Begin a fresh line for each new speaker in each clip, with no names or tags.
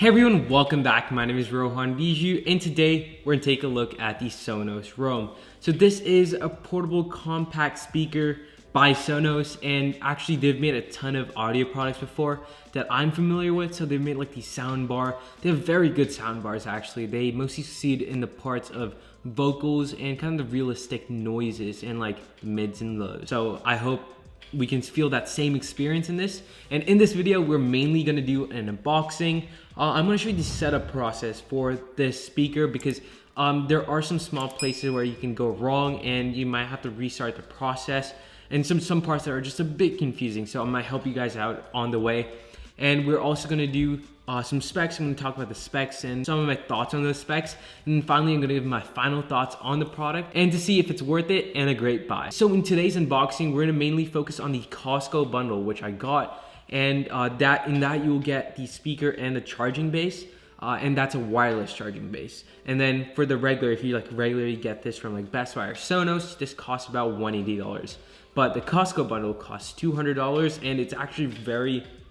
Hey everyone, welcome back. My name is Rohan Bijou, and today we're gonna take a look at the Sonos Roam. So this is a portable compact speaker by Sonos, and actually they've made a ton of audio products before that I'm familiar with. So they've made like the sound bar. They have very good sound bars actually. They mostly succeed in the parts of vocals and kind of the realistic noises and like mids and lows. So I hope we can feel that same experience in this. And in this video, we're mainly gonna do an unboxing. I'm gonna show you the setup process for this speaker because there are some small places where you can go wrong and you might have to restart the process, and some parts that are just a bit confusing. So I might help you guys out on the way. And we're also gonna do some specs. I'm gonna talk about the specs and some of my thoughts on those specs. And then finally, I'm gonna give my final thoughts on the product and to see if it's worth it and a great buy. So in today's unboxing, we're gonna mainly focus on the Costco bundle, which I got. And in that you'll get the speaker and the charging base. And that's a wireless charging base. And then for the regular, if you like regularly get this from like Best Buy or Sonos, this costs about $180. But the Costco bundle costs $200, and it's actually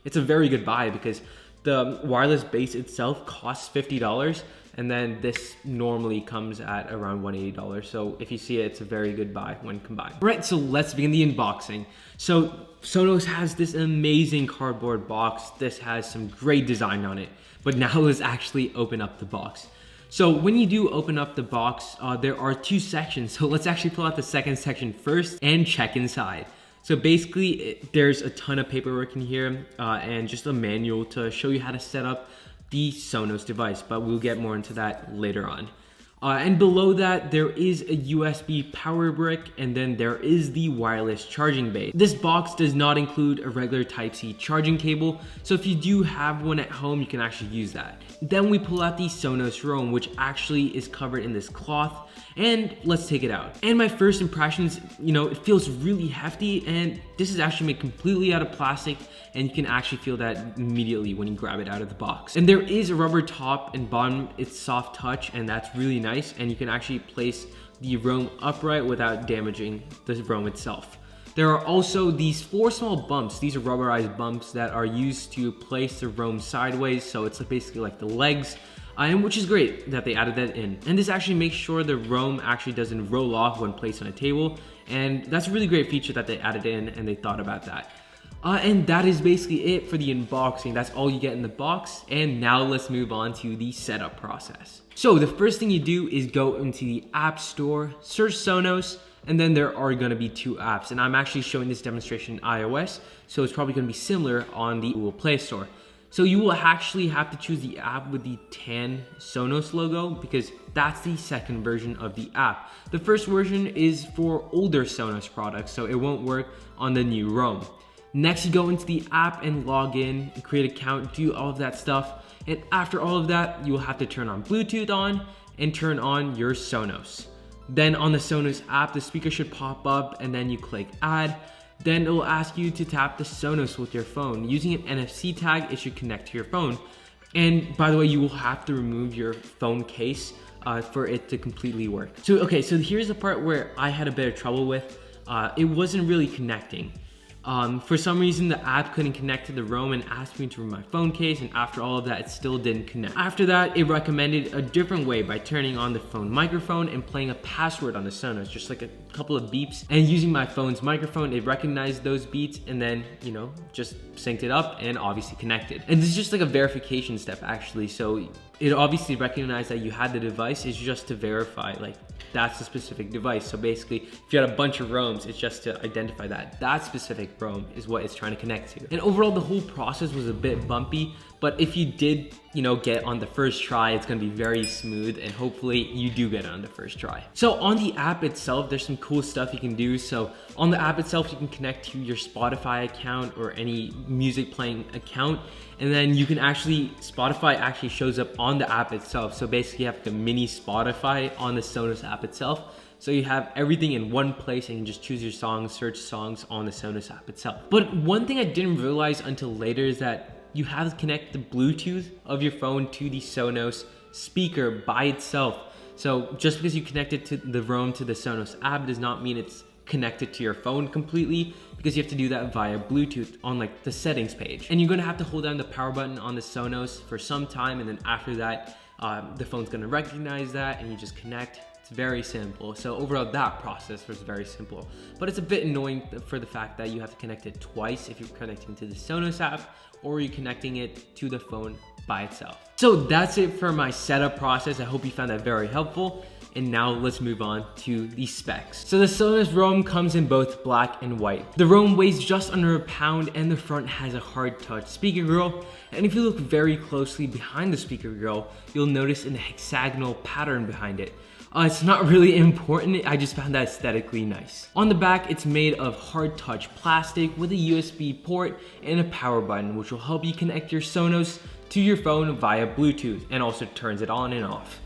it's a very good buy because the wireless base itself costs $50, and then this normally comes at around $180. So if you see it, it's a very good buy when combined. All right, so let's begin the unboxing. So Sonos has this amazing cardboard box. This has some great design on it, but now let's actually open up the box. So when you do open up the box, there are two sections. So let's actually pull out the second section first and check inside. So basically, there's a ton of paperwork in here and just a manual to show you how to set up the Sonos device, but we'll get more into that later on. And below that, there is a USB power brick, and then there is the wireless charging base. This box does not include a regular Type-C charging cable, so if you do have one at home, you can actually use that. Then we pull out the Sonos Roam, which actually is covered in this cloth, and let's take it out. And my first impressions, it feels really hefty, and this is actually made completely out of plastic, and you can actually feel that immediately when you grab it out of the box. And there is a rubber top and bottom. It's soft touch, and that's really nice, and you can actually place the Roam upright without damaging the Roam itself. There are also these 4 small bumps. These are rubberized bumps that are used to place the Roam sideways, so it's basically like the legs, and which is great that they added that in. And this actually makes sure the Roam actually doesn't roll off when placed on a table, and that's a really great feature that they added in, and they thought about that. And that is basically it for the unboxing. That's all you get in the box. And now let's move on to the setup process. So the first thing you do is go into the App Store, search Sonos, and then there are gonna be 2 apps. And I'm actually showing this demonstration in iOS, so it's probably gonna be similar on the Google Play Store. So you will actually have to choose the app with the tan Sonos logo because that's the second version of the app. The first version is for older Sonos products, so it won't work on the new Roam. Next, you go into the app and log in and create an account, do all of that stuff. And after all of that, you will have to turn on Bluetooth on and turn on your Sonos. Then on the Sonos app, the speaker should pop up and then you click add. Then it will ask you to tap the Sonos with your phone. Using an NFC tag, it should connect to your phone. And by the way, you will have to remove your phone case for it to completely work. So here's the part where I had a bit of trouble with. It wasn't really connecting. For some reason, the app couldn't connect to the Roam and asked me to remove my phone case, and after all of that, it still didn't connect. After that, it recommended a different way by turning on the phone microphone and playing a password on the Sonos, just like a couple of beeps. And using my phone's microphone, it recognized those beats and then, just synced it up and obviously connected. And this is just like a verification step actually. So it obviously recognized that you had the device. It's just to verify, like, that's a specific device. So basically, if you had a bunch of Roams, it's just to identify that specific Roam is what it's trying to connect to. And overall, the whole process was a bit bumpy, but if you did, get on the first try, it's gonna be very smooth, and hopefully you do get it on the first try. So on the app itself, there's some cool stuff you can do. So on the app itself, you can connect to your Spotify account or any music playing account, and then you can Spotify actually shows up on the app itself. So basically you have like a mini Spotify on the Sonos app itself. So you have everything in one place and you can just choose your songs, search songs on the Sonos app itself. But one thing I didn't realize until later is that you have to connect the Bluetooth of your phone to the Sonos speaker by itself. So just because you connect it to the Roam to the Sonos app does not mean it's connect it to your phone completely, because you have to do that via Bluetooth on like the settings page. And you're gonna have to hold down the power button on the Sonos for some time, and then after that, the phone's gonna recognize that and you just connect. It's very simple. So overall, that process was very simple, but it's a bit annoying for the fact that you have to connect it twice if you're connecting to the Sonos app or you're connecting it to the phone by itself. So that's it for my setup process. I hope you found that very helpful. And now let's move on to the specs. So the Sonos Roam comes in both black and white. The Roam weighs just under a pound and the front has a hard touch speaker grill. And if you look very closely behind the speaker grill, you'll notice an hexagonal pattern behind it. It's not really important, I just found that aesthetically nice. On the back, it's made of hard touch plastic with a USB port and a power button, which will help you connect your Sonos to your phone via Bluetooth and also turns it on and off.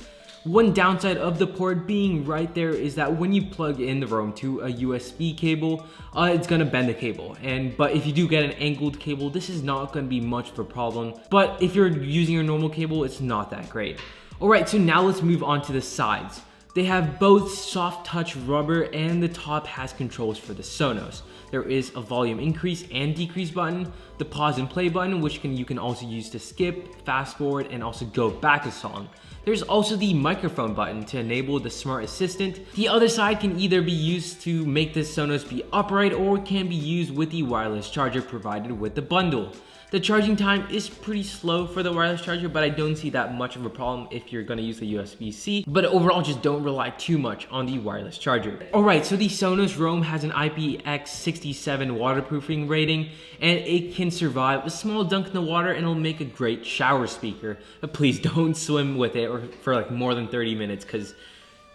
One downside of the port being right there is that when you plug in the Roam to a USB cable, it's gonna bend the cable. But if you do get an angled cable, this is not gonna be much of a problem. But if you're using your normal cable, it's not that great. All right, so now let's move on to the sides. They have both soft touch rubber and the top has controls for the Sonos. There is a volume increase and decrease button, the pause and play button, which you can also use to skip, fast forward, and also go back a song. There's also the microphone button to enable the smart assistant. The other side can either be used to make the Sonos be upright or can be used with the wireless charger provided with the bundle. The charging time is pretty slow for the wireless charger, but I don't see that much of a problem if you're gonna use the USB-C. But overall, just don't rely too much on the wireless charger. Alright, so the Sonos Roam has an IPX67 waterproofing rating, and it can survive a small dunk in the water and it'll make a great shower speaker. But please don't swim with it for like more than 30 minutes because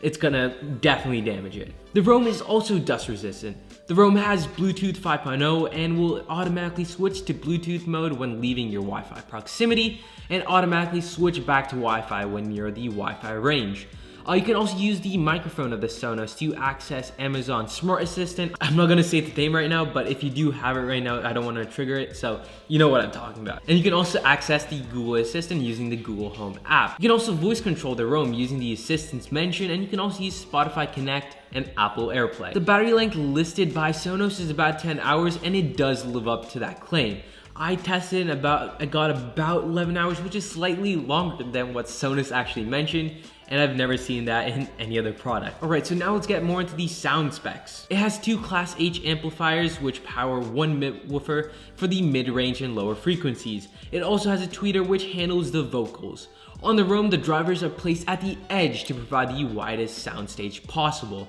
it's gonna definitely damage it. The Roam is also dust resistant. The Roam has Bluetooth 5.0 and will automatically switch to Bluetooth mode when leaving your Wi-Fi proximity and automatically switch back to Wi-Fi when you're the Wi-Fi range. You can also use the microphone of the Sonos to access Amazon Smart Assistant. I'm not gonna say the name right now, but if you do have it right now, I don't wanna trigger it, so you know what I'm talking about. And you can also access the Google Assistant using the Google Home app. You can also voice control the Roam using the assistants mentioned, and you can also use Spotify Connect and Apple AirPlay. The battery length listed by Sonos is about 10 hours, and it does live up to that claim. I tested and I got about 11 hours, which is slightly longer than what Sonos actually mentioned, and I've never seen that in any other product. Alright, so now let's get more into the sound specs. It has two Class H amplifiers which power one mid-woofer for the mid-range and lower frequencies. It also has a tweeter which handles the vocals. On the Roam, the drivers are placed at the edge to provide the widest soundstage possible.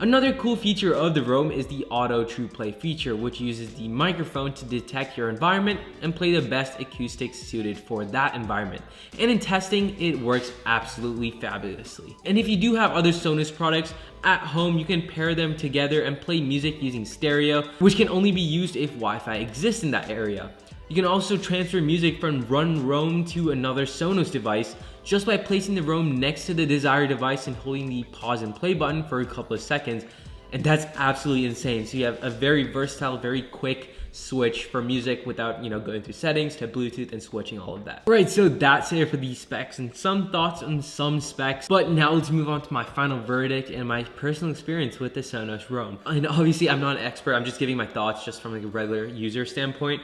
Another cool feature of the Roam is the Auto True Play feature, which uses the microphone to detect your environment and play the best acoustics suited for that environment. And in testing, it works absolutely fabulously. And if you do have other Sonos products at home, you can pair them together and play music using stereo, which can only be used if Wi-Fi exists in that area. You can also transfer music from one Roam to another Sonos device just by placing the Roam next to the desired device and holding the pause and play button for a couple of seconds. And that's absolutely insane. So you have a very versatile, very quick switch for music without, going through settings to Bluetooth and switching all of that. All right, so that's it for these specs and some thoughts on some specs. But now let's move on to my final verdict and my personal experience with the Sonos Roam. And obviously I'm not an expert, I'm just giving my thoughts just from like a regular user standpoint.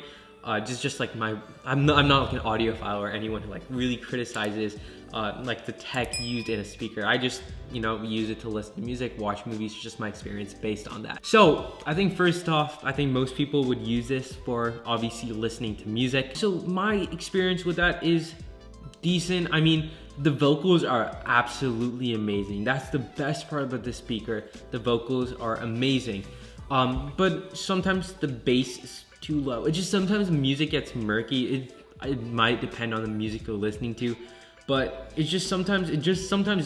Just like I'm not like an audiophile or anyone who like really criticizes like the tech used in a speaker. I just use it to listen to music, watch movies, just my experience based on that. So I think first off, I think most people would use this for obviously listening to music. So my experience with that is decent. I mean, the vocals are absolutely amazing. That's the best part about the speaker. The vocals are amazing. But sometimes the bass is too low. It just sometimes the music gets murky. It might depend on the music you're listening to, but it just sometimes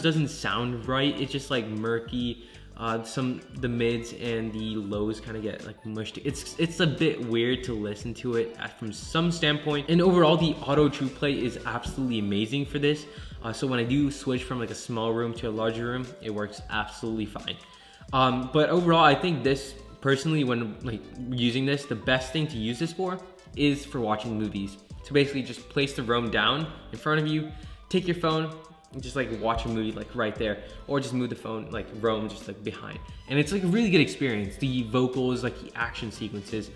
doesn't sound right. It's just like murky. The mids and the lows kind of get like mushed. It's a bit weird to listen to it from some standpoint. And overall, the Auto True Play is absolutely amazing for this. So when I do switch from like a small room to a larger room, it works absolutely fine. But overall, I think this, personally, when like using this, the best thing to use this for is for watching movies. So basically just place the Roam down in front of you, take your phone, just like watch a movie like right there, or just move the phone like roam just like behind. And it's like a really good experience. The vocals, like the action sequences,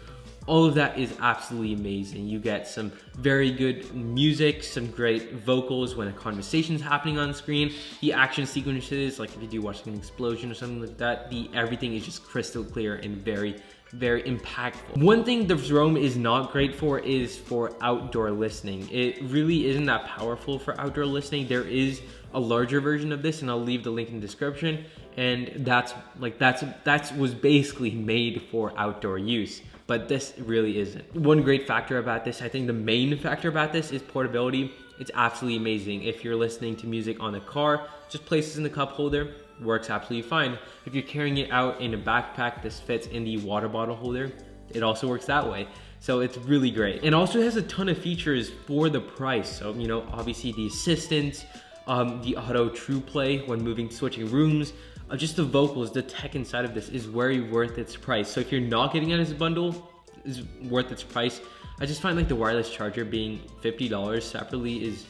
all of that is absolutely amazing. You get some very good music, some great vocals when a conversation is happening on screen. The action sequences, like if you do watch an explosion or something like that, everything is just crystal clear and very impactful. One thing the Roam is not great for is for outdoor listening. It really isn't that powerful for outdoor listening. There is a larger version of this, and I'll leave the link in the description. And that was basically made for outdoor use, but this really isn't. One great factor about this, I think the main factor about this, is portability. It's absolutely amazing. If you're listening to music on the car, just place this in the cup holder, works absolutely fine. If you're carrying it out in a backpack, this fits in the water bottle holder. It also works that way. So it's really great. And also has a ton of features for the price. So, you know, obviously the assistant, the auto true play when switching rooms, just the vocals, the tech inside of this is very worth its price. So if you're not getting it as a bundle, is worth its price. I just find like the wireless charger being $50 separately is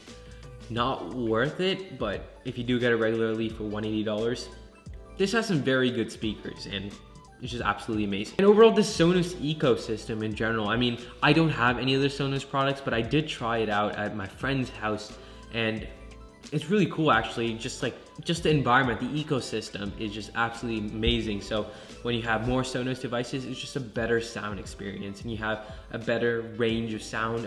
not worth it, but if you do get it regularly for $180, this has some very good speakers and it's just absolutely amazing. And overall, the Sonos ecosystem in general, I mean, I don't have any other Sonos products, but I did try it out at my friend's house, and it's really cool actually. Just the environment, the ecosystem is just absolutely amazing. So when you have more Sonos devices, it's just a better sound experience, and you have a better range of sound,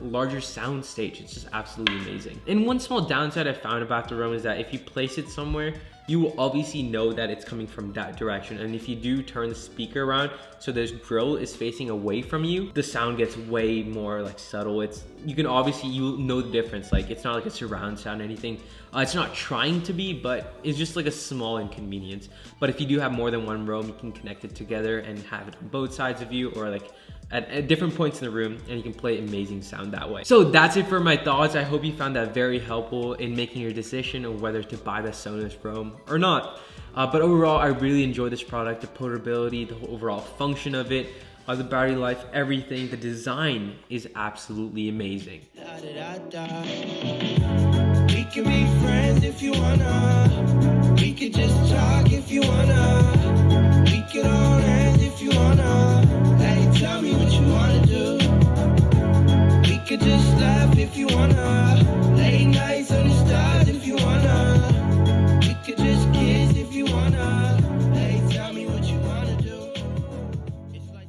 larger sound stage. It's just absolutely amazing. And one small downside I found about the Roam is that if you place it somewhere, you will obviously know that it's coming from that direction. And if you do turn the speaker around so this grill is facing away from you, the sound gets way more like subtle. You'll know the difference. Like, it's not like a surround sound or anything. It's not trying to be, but it's just like a small inconvenience. But if you do have more than one Roam, you can connect it together and have it on both sides of you, or like at different points in the room, and you can play amazing sound that way. So that's it for my thoughts. I hope you found that very helpful in making your decision of whether to buy the Sonos Roam or not. But overall, I really enjoy this product, the portability, the overall function of it, the battery life, everything. The design is absolutely amazing.
We can be friends if you wanna. We could just talk if you wanna. We could hold hands if you wanna. Hey, tell me what you wanna do. We could just laugh if you wanna. Late nights on the stars if you wanna. We could just kiss if you wanna. Hey, tell me what you wanna do. It's like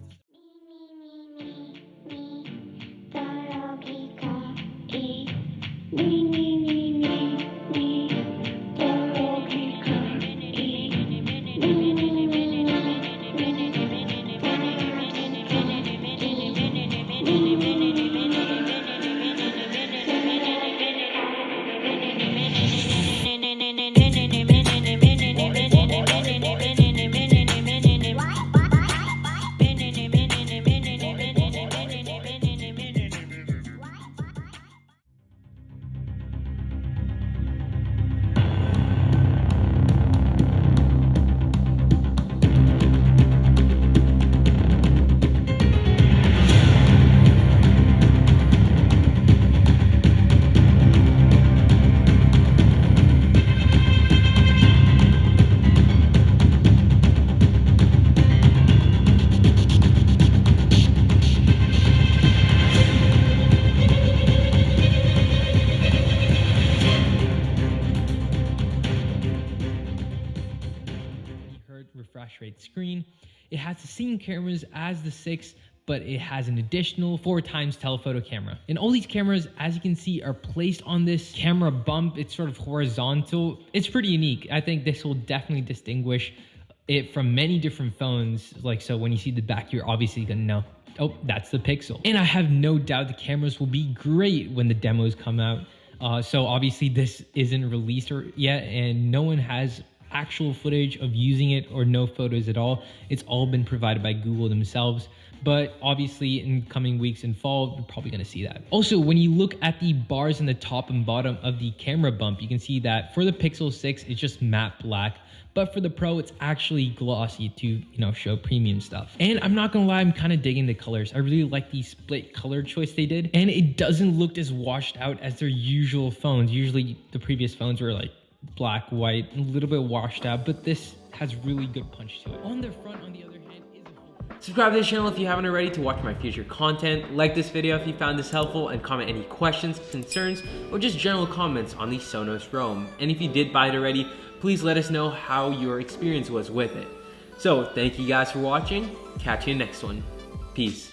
refresh rate screen. It has the same cameras as the 6, but it has an additional 4x telephoto camera. And all these cameras, as you can see, are placed on this camera bump. It's sort of horizontal. It's pretty unique. I think this will definitely distinguish it from many different phones. Like, so when you see the back, you're obviously gonna know, oh, that's the Pixel. And I have no doubt the cameras will be great when the demos come out. So obviously this isn't released yet, and no one has actual footage of using it or no photos at all. It's all been provided by Google themselves. but obviously in coming weeks and fall, you're probably gonna see that. Also, when you look at the bars in the top and bottom of the camera bump, you can see that for the Pixel 6, it's just matte black, but for the Pro, it's actually glossy to, you know, show premium stuff. And I'm not gonna lie, I'm kind of digging the colors. I really like the split color choice they did, and it doesn't look as washed out as their usual phones. Usually the previous phones were like black, white, a little bit washed out, but this has really good punch to it. On the front, on the other hand, is a whole... Subscribe to this channel if you haven't already to watch my future content. Like this video if you found this helpful, and comment any questions, concerns, or just general comments on the Sonos Roam. And if you did buy it already, please let us know how your experience was with it. So thank you guys for watching. Catch you in the next one. Peace.